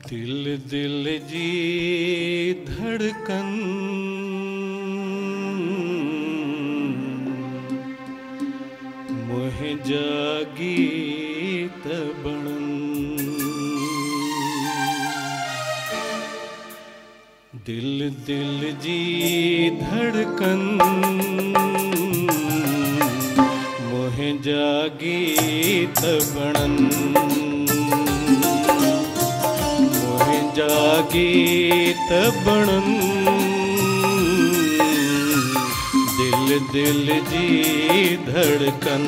दिल दिल जी धड़कन मोहे जागी तबणन। दिल दिल जी धड़कन मोहे जागी तबणन। मोहे जागी तबणन। दिल दिल जी धड़कन।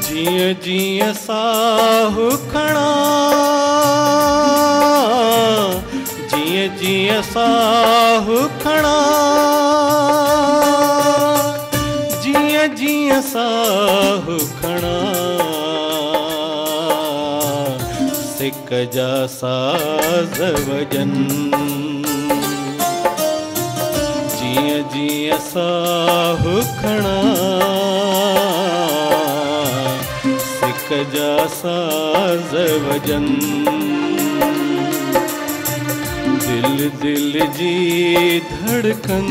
जिय जिय साहु खणा जिय जिय साहु खणा जिय जिय साहु खणा सिक जा साज वजन। जिय जिय साहु खणा जा साज वजन। दिल दिल जी धड़कन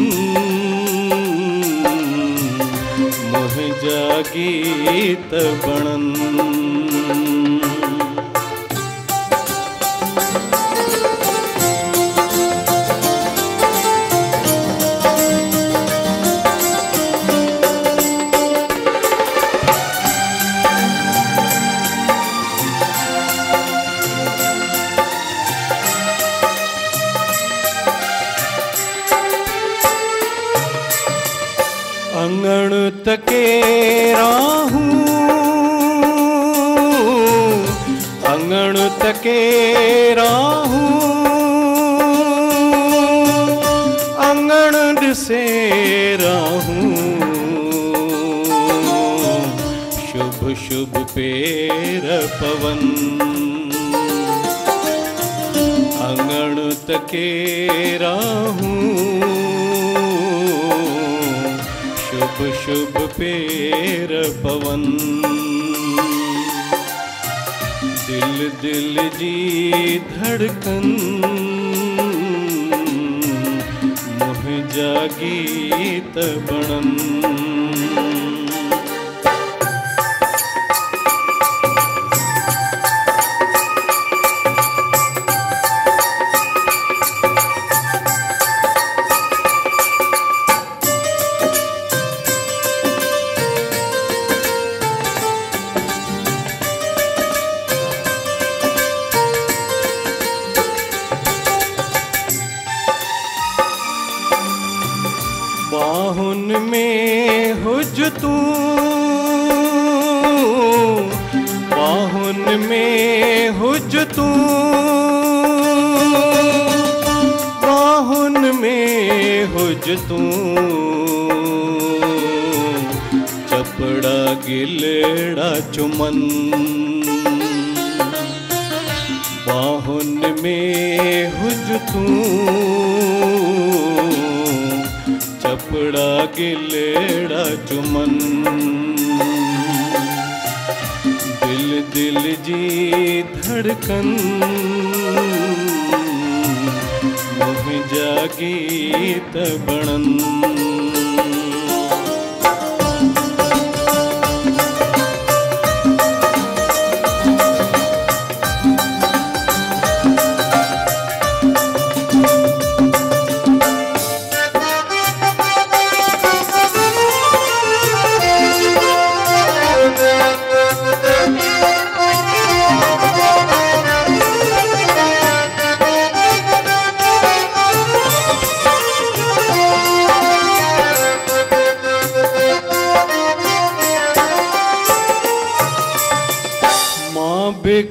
मोहे जागी तबणन। अंगण तकेरा हूँ अंगण तकेरा हूँ अंगण दिसेरा हूँ। शुभ शुभ पेर पवन अंगण तकेरा हूँ। शुभ शुभ पेर पवन। दिल दिल जी धड़कन मोहे जागी तबणन। बाहुन में हुज तू बाहुन में हुज तू बाहुन में हुज तू। चपड़ा गिलड़ा चुमन बाहुन में हुज तू। चपड़ा गिलड़ा चुमन। दिल दिल जी धड़कन मोहे जागी तबणन।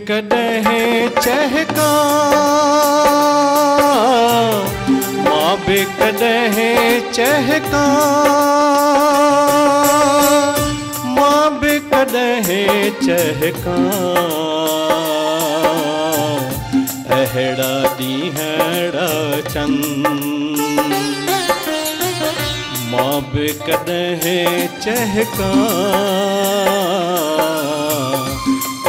कदह चहका मां बे कॾहिं चहका मां बे कॾहिं चहका अहिड़ा ॾींहं अहिड़ा चंद मां बि कॾहिं चहका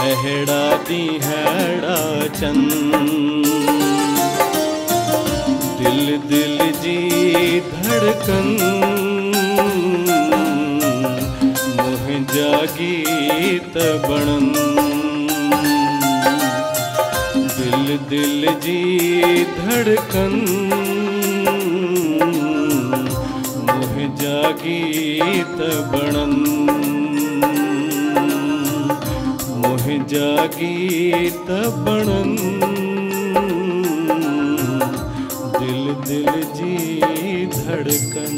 अहिड़ा ॾींहं अहिड़ा चंद दिल दिल जी धड़कन मुंहिंजा गीत बणनि दिल दिल जी धड़कन मुंहिंजा गीत बणनि मुंहिंजा गीत बणनि दिल दिल जी धड़कन।